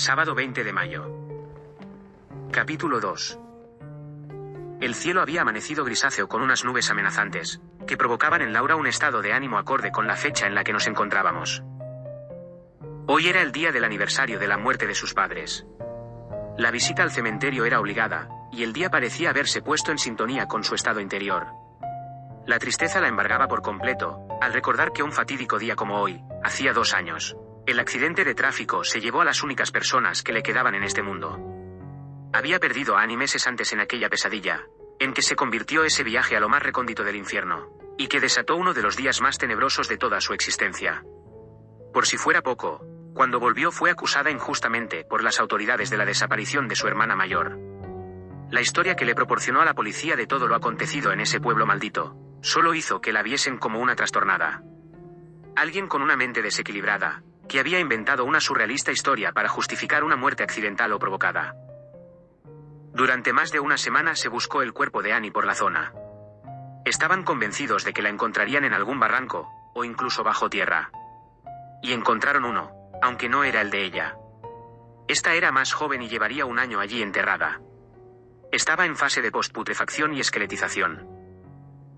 Sábado 20 de mayo. Capítulo 2. El cielo había amanecido grisáceo con unas nubes amenazantes, que provocaban en Laura un estado de ánimo acorde con la fecha en la que nos encontrábamos. Hoy era el día del aniversario de la muerte de sus padres. La visita al cementerio era obligada, y el día parecía haberse puesto en sintonía con su estado interior. La tristeza la embargaba por completo, al recordar que un fatídico día como hoy, hacía 2 años, el accidente de tráfico se llevó a las únicas personas que le quedaban en este mundo. Había perdido a Annie meses antes en aquella pesadilla, en que se convirtió ese viaje a lo más recóndito del infierno, y que desató uno de los días más tenebrosos de toda su existencia. Por si fuera poco, cuando volvió fue acusada injustamente por las autoridades de la desaparición de su hermana mayor. La historia que le proporcionó a la policía de todo lo acontecido en ese pueblo maldito, solo hizo que la viesen como una trastornada. Alguien con una mente desequilibrada, que había inventado una surrealista historia para justificar una muerte accidental o provocada. Durante más de una semana se buscó el cuerpo de Annie por la zona. Estaban convencidos de que la encontrarían en algún barranco, o incluso bajo tierra. Y encontraron uno, aunque no era el de ella. Esta era más joven y llevaría 1 año allí enterrada. Estaba en fase de postputrefacción y esqueletización.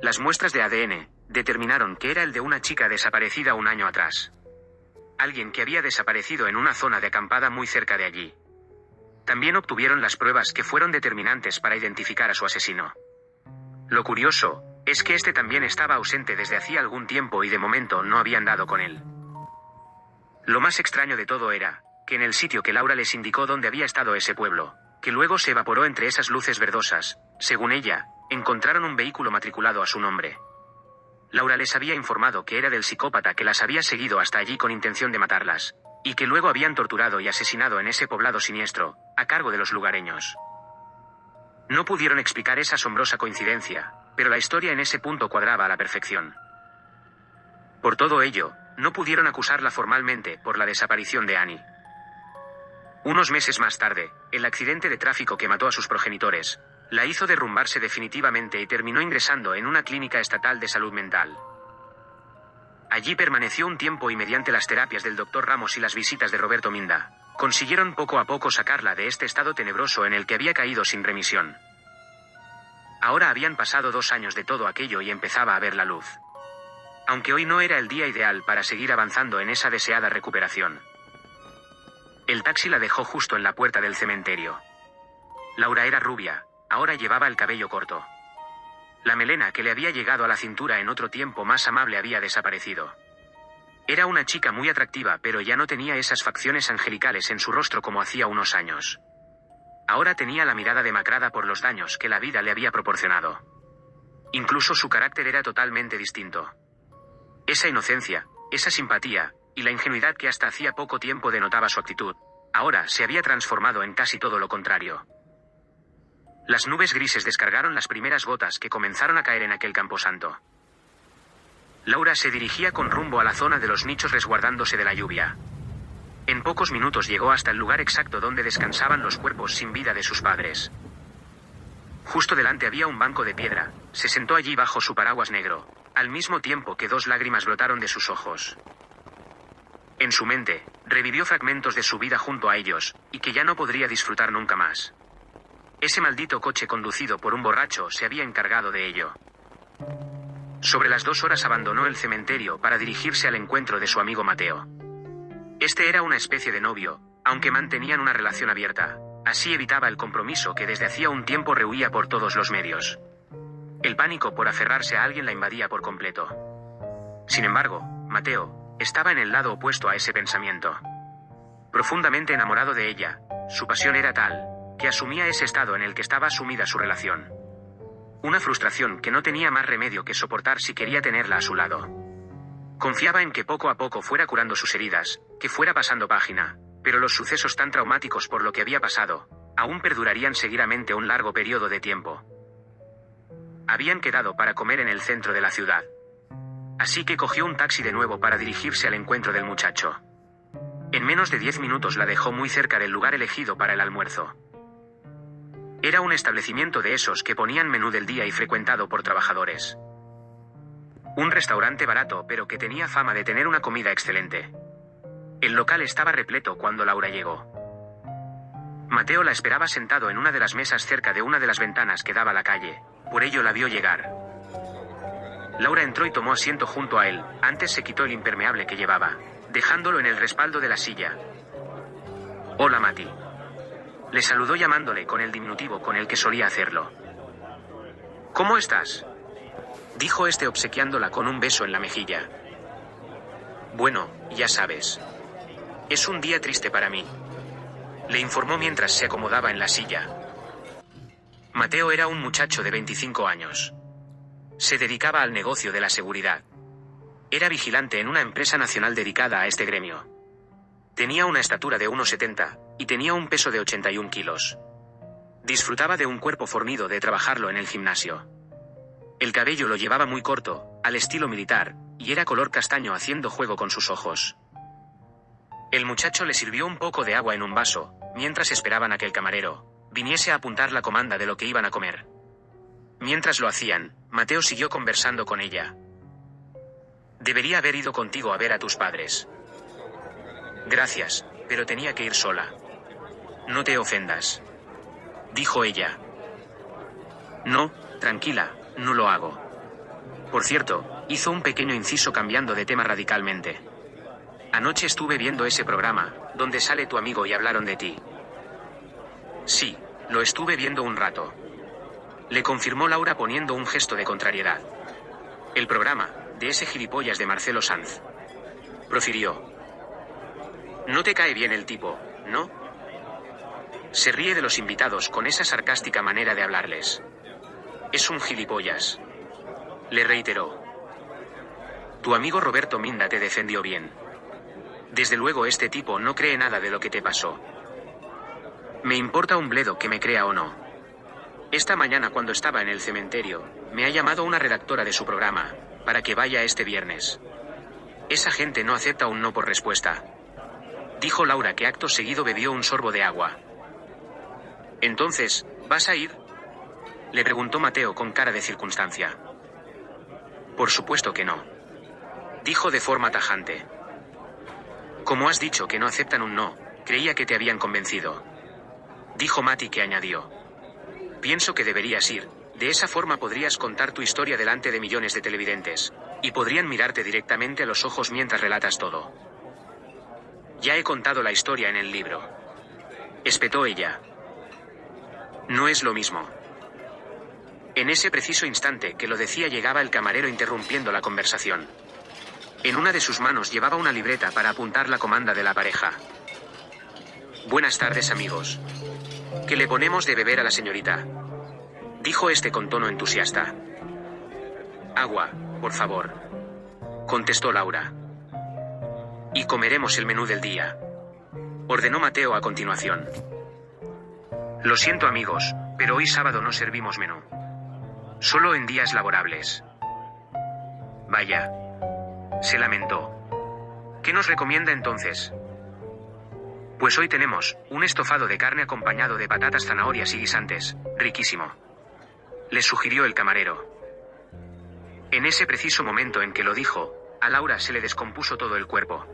Las muestras de ADN determinaron que era el de una chica desaparecida 1 año atrás. Alguien que había desaparecido en una zona de acampada muy cerca de allí. También obtuvieron las pruebas que fueron determinantes para identificar a su asesino. Lo curioso es que este también estaba ausente desde hacía algún tiempo y de momento no habían dado con él. Lo más extraño de todo era que en el sitio que Laura les indicó donde había estado ese pueblo, que luego se evaporó entre esas luces verdosas, según ella, encontraron un vehículo matriculado a su nombre. Laura les había informado que era del psicópata que las había seguido hasta allí con intención de matarlas, y que luego habían torturado y asesinado en ese poblado siniestro, a cargo de los lugareños. No pudieron explicar esa asombrosa coincidencia, pero la historia en ese punto cuadraba a la perfección. Por todo ello, no pudieron acusarla formalmente por la desaparición de Annie. Unos meses más tarde, el accidente de tráfico que mató a sus progenitores, la hizo derrumbarse definitivamente y terminó ingresando en una clínica estatal de salud mental. Allí permaneció un tiempo y mediante las terapias del Dr. Ramos y las visitas de Roberto Minda, consiguieron poco a poco sacarla de este estado tenebroso en el que había caído sin remisión. Ahora habían pasado 2 años de todo aquello y empezaba a ver la luz. Aunque hoy no era el día ideal para seguir avanzando en esa deseada recuperación. El taxi la dejó justo en la puerta del cementerio. Laura era rubia, ahora llevaba el cabello corto. La melena que le había llegado a la cintura en otro tiempo más amable había desaparecido. Era una chica muy atractiva, pero ya no tenía esas facciones angelicales en su rostro como hacía unos años. Ahora tenía la mirada demacrada por los daños que la vida le había proporcionado. Incluso su carácter era totalmente distinto. Esa inocencia, esa simpatía, y la ingenuidad que hasta hacía poco tiempo denotaba su actitud, ahora se había transformado en casi todo lo contrario. Las nubes grises descargaron las primeras gotas que comenzaron a caer en aquel camposanto. Laura se dirigía con rumbo a la zona de los nichos resguardándose de la lluvia. En pocos minutos llegó hasta el lugar exacto donde descansaban los cuerpos sin vida de sus padres. Justo delante había un banco de piedra, se sentó allí bajo su paraguas negro, al mismo tiempo que 2 lágrimas brotaron de sus ojos. En su mente, revivió fragmentos de su vida junto a ellos, y que ya no podría disfrutar nunca más. Ese maldito coche conducido por un borracho se había encargado de ello. Sobre las 2 horas abandonó el cementerio para dirigirse al encuentro de su amigo Mateo. Este era una especie de novio, aunque mantenían una relación abierta, así evitaba el compromiso que desde hacía un tiempo rehuía por todos los medios. El pánico por aferrarse a alguien la invadía por completo. Sin embargo, Mateo estaba en el lado opuesto a ese pensamiento. Profundamente enamorado de ella, su pasión era tal que asumía ese estado en el que estaba sumida su relación. Una frustración que no tenía más remedio que soportar si quería tenerla a su lado. Confiaba en que poco a poco fuera curando sus heridas, que fuera pasando página, pero los sucesos tan traumáticos por lo que había pasado, aún perdurarían seguidamente un largo periodo de tiempo. Habían quedado para comer en el centro de la ciudad. Así que cogió un taxi de nuevo para dirigirse al encuentro del muchacho. En menos de 10 minutos la dejó muy cerca del lugar elegido para el almuerzo. Era un establecimiento de esos que ponían menú del día y frecuentado por trabajadores. Un restaurante barato pero que tenía fama de tener una comida excelente. El local estaba repleto cuando Laura llegó. Mateo la esperaba sentado en una de las mesas cerca de una de las ventanas que daba a la calle, por ello la vio llegar. Laura entró y tomó asiento junto a él, antes se quitó el impermeable que llevaba, dejándolo en el respaldo de la silla. «Hola, Mati». Le saludó llamándole con el diminutivo con el que solía hacerlo. «¿Cómo estás?», dijo este obsequiándola con un beso en la mejilla. «Bueno, ya sabes. Es un día triste para mí», le informó mientras se acomodaba en la silla. Mateo era un muchacho de 25 años. Se dedicaba al negocio de la seguridad. Era vigilante en una empresa nacional dedicada a este gremio. Tenía una estatura de 1,70 y tenía un peso de 81 kilos. Disfrutaba de un cuerpo fornido de trabajarlo en el gimnasio. El cabello lo llevaba muy corto, al estilo militar, y era color castaño haciendo juego con sus ojos. El muchacho le sirvió un poco de agua en un vaso, mientras esperaban a que el camarero viniese a apuntar la comanda de lo que iban a comer. Mientras lo hacían, Mateo siguió conversando con ella. «Debería haber ido contigo a ver a tus padres». «Gracias, pero tenía que ir sola». «No te ofendas», dijo ella. «No, tranquila, no lo hago». Por cierto, hizo un pequeño inciso cambiando de tema radicalmente. «Anoche estuve viendo ese programa, donde sale tu amigo y hablaron de ti». «Sí, lo estuve viendo un rato», le confirmó Laura poniendo un gesto de contrariedad. «El programa, de ese gilipollas de Marcelo Sanz», profirió. «No te cae bien el tipo, ¿no?». Se ríe de los invitados con esa sarcástica manera de hablarles. «Es un gilipollas», le reiteró. «Tu amigo Roberto Minda te defendió bien. Desde luego este tipo no cree nada de lo que te pasó». «Me importa un bledo que me crea o no. Esta mañana cuando estaba en el cementerio, me ha llamado una redactora de su programa, para que vaya este viernes. Esa gente no acepta un no por respuesta», dijo Laura que acto seguido bebió un sorbo de agua. «Entonces, ¿vas a ir?», le preguntó Mateo con cara de circunstancia. «Por supuesto que no», dijo de forma tajante. «Como has dicho que no aceptan un no, creía que te habían convencido», dijo Mati, que añadió. «Pienso que deberías ir, de esa forma podrías contar tu historia delante de millones de televidentes, y podrían mirarte directamente a los ojos mientras relatas todo». «Ya he contado la historia en el libro», espetó ella. «No es lo mismo». En ese preciso instante que lo decía llegaba el camarero interrumpiendo la conversación. En una de sus manos llevaba una libreta para apuntar la comanda de la pareja. «Buenas tardes, amigos. ¿Qué le ponemos de beber a la señorita?», dijo este con tono entusiasta. «Agua, por favor», contestó Laura. «Y comeremos el menú del día», ordenó Mateo a continuación. «Lo siento, amigos, pero hoy sábado no servimos menú. Solo en días laborables». «Vaya», se lamentó. «¿Qué nos recomienda entonces?». «Pues hoy tenemos un estofado de carne acompañado de patatas, zanahorias y guisantes, riquísimo», le sugirió el camarero. En ese preciso momento en que lo dijo, a Laura se le descompuso todo el cuerpo.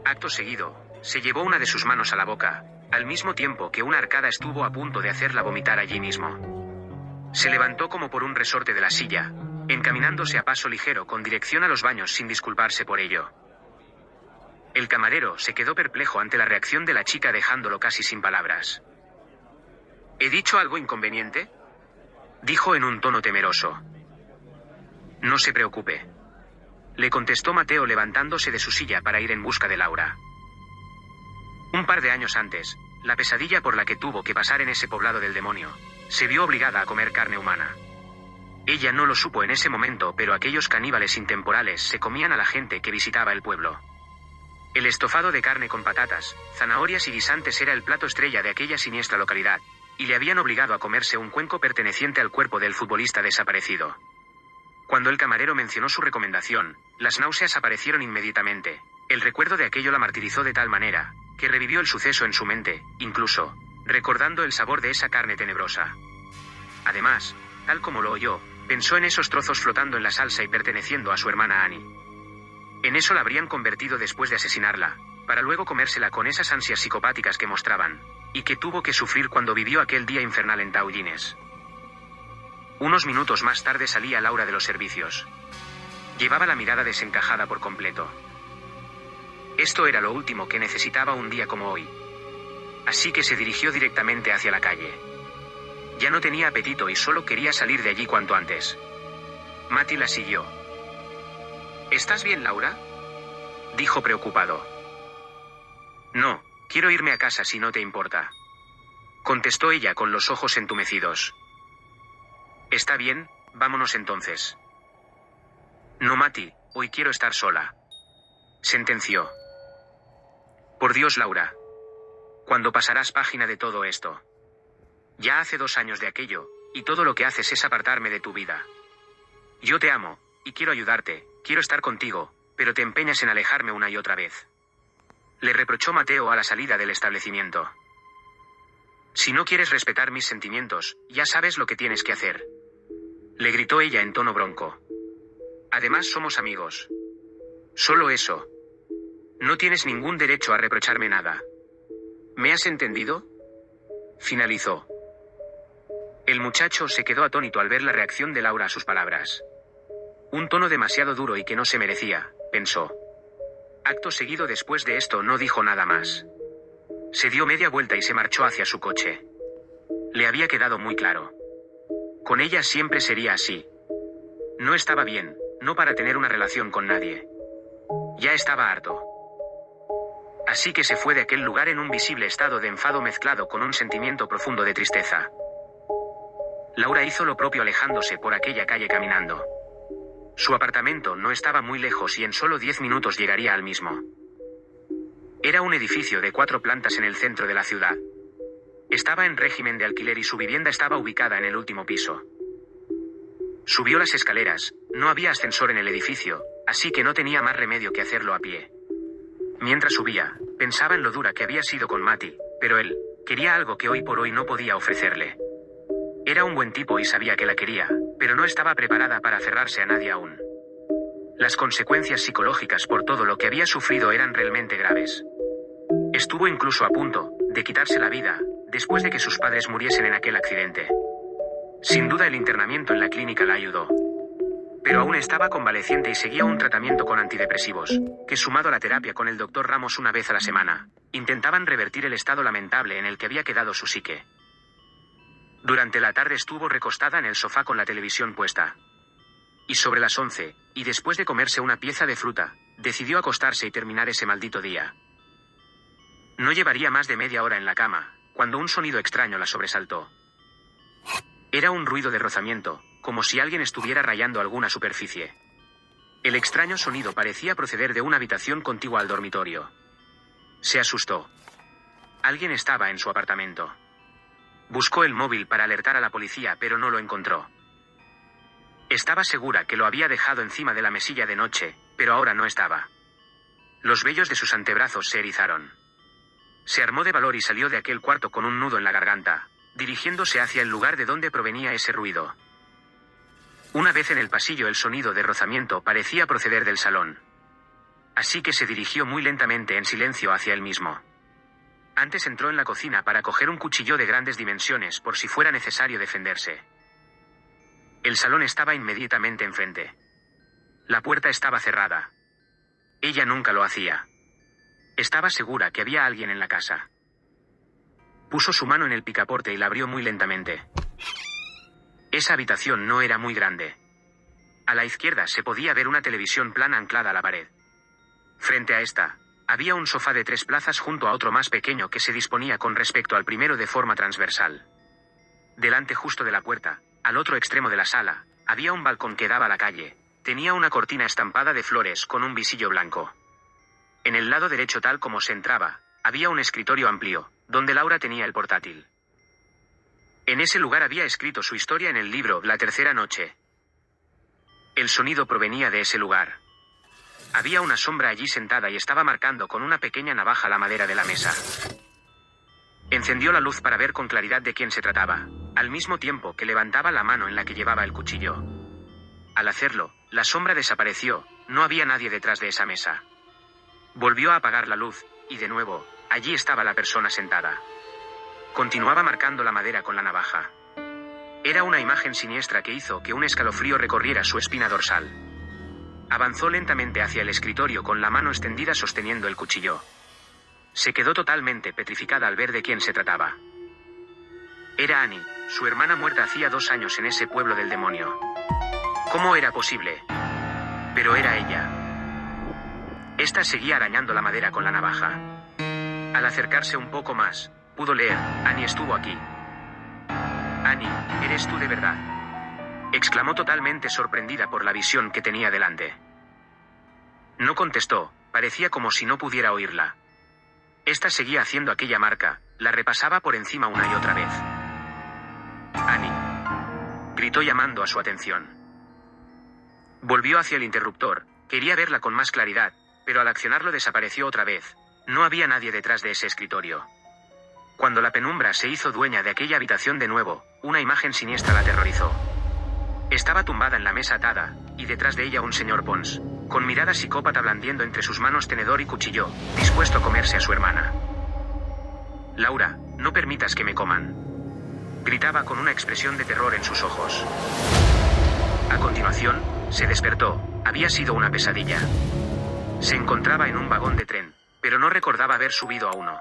Acto seguido, se llevó una de sus manos a la boca, al mismo tiempo que una arcada estuvo a punto de hacerla vomitar allí mismo. Se levantó como por un resorte de la silla, encaminándose a paso ligero con dirección a los baños sin disculparse por ello. El camarero se quedó perplejo ante la reacción de la chica, dejándolo casi sin palabras. «¿He dicho algo inconveniente?», dijo en un tono temeroso. «No se preocupe», le contestó Mateo levantándose de su silla para ir en busca de Laura. Un par de años antes, la pesadilla por la que tuvo que pasar en ese poblado del demonio, se vio obligada a comer carne humana. Ella no lo supo en ese momento, pero aquellos caníbales intemporales se comían a la gente que visitaba el pueblo. El estofado de carne con patatas, zanahorias y guisantes era el plato estrella de aquella siniestra localidad, y le habían obligado a comerse un cuenco perteneciente al cuerpo del futbolista desaparecido. Cuando el camarero mencionó su recomendación, las náuseas aparecieron inmediatamente. El recuerdo de aquello la martirizó de tal manera, que revivió el suceso en su mente, incluso recordando el sabor de esa carne tenebrosa. Además, tal como lo oyó, pensó en esos trozos flotando en la salsa y perteneciendo a su hermana Annie. En eso la habrían convertido después de asesinarla, para luego comérsela con esas ansias psicopáticas que mostraban, y que tuvo que sufrir cuando vivió aquel día infernal en Taullines. Unos minutos más tarde salía Laura de los servicios. Llevaba la mirada desencajada por completo. Esto era lo último que necesitaba un día como hoy. Así que se dirigió directamente hacia la calle. Ya no tenía apetito y solo quería salir de allí cuanto antes. Mati la siguió. ¿Estás bien, Laura?, dijo preocupado. No, quiero irme a casa si no te importa, contestó ella con los ojos entumecidos. Está bien, vámonos entonces. No, Mati, hoy quiero estar sola, sentenció. Por Dios, Laura. ¿Cuándo pasarás página de todo esto? Ya hace 2 años de aquello, y todo lo que haces es apartarme de tu vida. Yo te amo, y quiero ayudarte, quiero estar contigo, pero te empeñas en alejarme una y otra vez. Le reprochó Mateo a la salida del establecimiento. Si no quieres respetar mis sentimientos, ya sabes lo que tienes que hacer. Le gritó ella en tono bronco. Además somos amigos. Solo eso. No tienes ningún derecho a reprocharme nada. ¿Me has entendido?, finalizó. El muchacho se quedó atónito al ver la reacción de Laura a sus palabras. Un tono demasiado duro y que no se merecía, pensó. Acto seguido después de esto no dijo nada más. Se dio media vuelta y se marchó hacia su coche. Le había quedado muy claro. Con ella siempre sería así. No estaba bien, no para tener una relación con nadie. Ya estaba harto. Así que se fue de aquel lugar en un visible estado de enfado mezclado con un sentimiento profundo de tristeza. Laura hizo lo propio alejándose por aquella calle caminando. Su apartamento no estaba muy lejos y en solo 10 minutos llegaría al mismo. Era un edificio de 4 plantas en el centro de la ciudad. Estaba en régimen de alquiler y su vivienda estaba ubicada en el último piso. Subió las escaleras, no había ascensor en el edificio, así que no tenía más remedio que hacerlo a pie. Mientras subía, pensaba en lo dura que había sido con Mati, pero él quería algo que hoy por hoy no podía ofrecerle. Era un buen tipo y sabía que la quería, pero no estaba preparada para aferrarse a nadie aún. Las consecuencias psicológicas por todo lo que había sufrido eran realmente graves. Estuvo incluso a punto de quitarse la vida, después de que sus padres muriesen en aquel accidente. Sin duda el internamiento en la clínica la ayudó. Pero aún estaba convaleciente y seguía un tratamiento con antidepresivos, que sumado a la terapia con el doctor Ramos una vez a la semana, intentaban revertir el estado lamentable en el que había quedado su psique. Durante la tarde estuvo recostada en el sofá con la televisión puesta. Y sobre las 11, y después de comerse una pieza de fruta, decidió acostarse y terminar ese maldito día. No llevaría más de media hora en la cama, cuando un sonido extraño la sobresaltó. Era un ruido de rozamiento, como si alguien estuviera rayando alguna superficie. El extraño sonido parecía proceder de una habitación contigua al dormitorio. Se asustó. Alguien estaba en su apartamento. Buscó el móvil para alertar a la policía, pero no lo encontró. Estaba segura que lo había dejado encima de la mesilla de noche, pero ahora no estaba. Los vellos de sus antebrazos se erizaron. Se armó de valor y salió de aquel cuarto con un nudo en la garganta, dirigiéndose hacia el lugar de donde provenía ese ruido. Una vez en el pasillo, el sonido de rozamiento parecía proceder del salón. Así que se dirigió muy lentamente en silencio hacia él mismo. Antes entró en la cocina para coger un cuchillo de grandes dimensiones por si fuera necesario defenderse. El salón estaba inmediatamente enfrente. La puerta estaba cerrada. Ella nunca lo hacía. Estaba segura que había alguien en la casa. Puso su mano en el picaporte y la abrió muy lentamente. Esa habitación no era muy grande. A la izquierda se podía ver una televisión plana anclada a la pared. Frente a esta, había un sofá de 3 plazas junto a otro más pequeño que se disponía con respecto al primero de forma transversal. Delante justo de la puerta, al otro extremo de la sala, había un balcón que daba a la calle. Tenía una cortina estampada de flores con un visillo blanco. En el lado derecho, tal como se entraba, había un escritorio amplio, donde Laura tenía el portátil. En ese lugar había escrito su historia en el libro La tercera noche. El sonido provenía de ese lugar. Había una sombra allí sentada y estaba marcando con una pequeña navaja la madera de la mesa. Encendió la luz para ver con claridad de quién se trataba, al mismo tiempo que levantaba la mano en la que llevaba el cuchillo. Al hacerlo, la sombra desapareció, no había nadie detrás de esa mesa. Volvió a apagar la luz, y de nuevo, allí estaba la persona sentada. Continuaba marcando la madera con la navaja. Era una imagen siniestra que hizo que un escalofrío recorriera su espina dorsal. Avanzó lentamente hacia el escritorio con la mano extendida sosteniendo el cuchillo. Se quedó totalmente petrificada al ver de quién se trataba. Era Annie, su hermana muerta hacía 2 años en ese pueblo del demonio. ¿Cómo era posible? Pero era ella. Esta seguía arañando la madera con la navaja. Al acercarse un poco más, pudo leer: Annie estuvo aquí. Annie, ¿eres tú de verdad?, exclamó totalmente sorprendida por la visión que tenía delante. No contestó, parecía como si no pudiera oírla. Esta seguía haciendo aquella marca, la repasaba por encima una y otra vez. Annie, gritó llamando a su atención. Volvió hacia el interruptor, quería verla con más claridad, pero al accionarlo desapareció otra vez. No había nadie detrás de ese escritorio. Cuando la penumbra se hizo dueña de aquella habitación de nuevo, una imagen siniestra la aterrorizó. Estaba tumbada en la mesa atada, y detrás de ella un señor Pons, con mirada psicópata blandiendo entre sus manos tenedor y cuchillo, dispuesto a comerse a su hermana. Laura, no permitas que me coman, gritaba con una expresión de terror en sus ojos. A continuación, se despertó, había sido una pesadilla. Se encontraba en un vagón de tren, pero no recordaba haber subido a uno.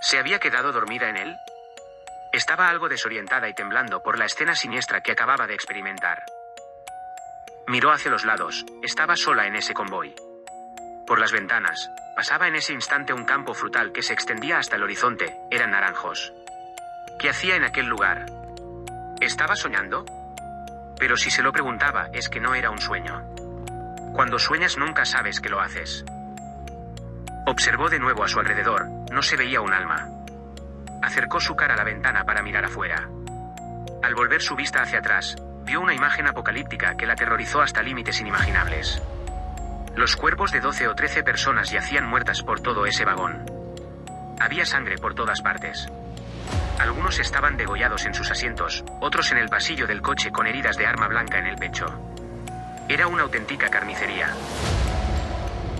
¿Se había quedado dormida en él? Estaba algo desorientada y temblando por la escena siniestra que acababa de experimentar. Miró hacia los lados, estaba sola en ese convoy. Por las ventanas, pasaba en ese instante un campo frutal que se extendía hasta el horizonte, eran naranjos. ¿Qué hacía en aquel lugar? ¿Estaba soñando? Pero si se lo preguntaba, es que no era un sueño. Cuando sueñas nunca sabes que lo haces. Observó de nuevo a su alrededor, no se veía un alma. Acercó su cara a la ventana para mirar afuera. Al volver su vista hacia atrás, vio una imagen apocalíptica que la aterrorizó hasta límites inimaginables. Los cuerpos de 12 o 13 personas yacían muertas por todo ese vagón. Había sangre por todas partes. Algunos estaban degollados en sus asientos, otros en el pasillo del coche con heridas de arma blanca en el pecho. Era una auténtica carnicería.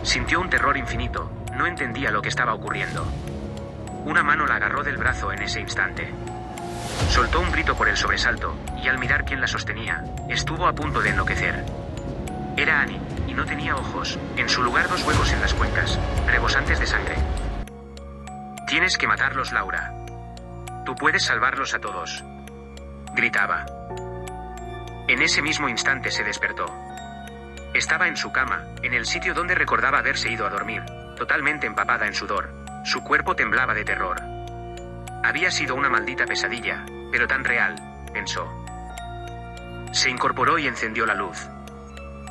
Sintió un terror infinito, no entendía lo que estaba ocurriendo. Una mano la agarró del brazo en ese instante. Soltó un grito por el sobresalto, y al mirar quién la sostenía, estuvo a punto de enloquecer. Era Annie, y no tenía ojos, en su lugar 2 huecos en las cuencas, rebosantes de sangre. Tienes que matarlos, Laura. Tú puedes salvarlos a todos, gritaba. En ese mismo instante se despertó. Estaba en su cama, en el sitio donde recordaba haberse ido a dormir, totalmente empapada en sudor. Su cuerpo temblaba de terror. Había sido una maldita pesadilla, pero tan real, pensó. Se incorporó y encendió la luz.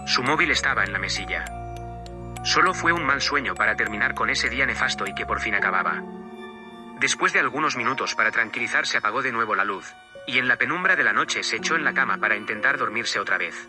Su móvil estaba en la mesilla. Solo fue un mal sueño para terminar con ese día nefasto y que por fin acababa. Después de algunos minutos para tranquilizarse apagó de nuevo la luz, y en la penumbra de la noche se echó en la cama para intentar dormirse otra vez.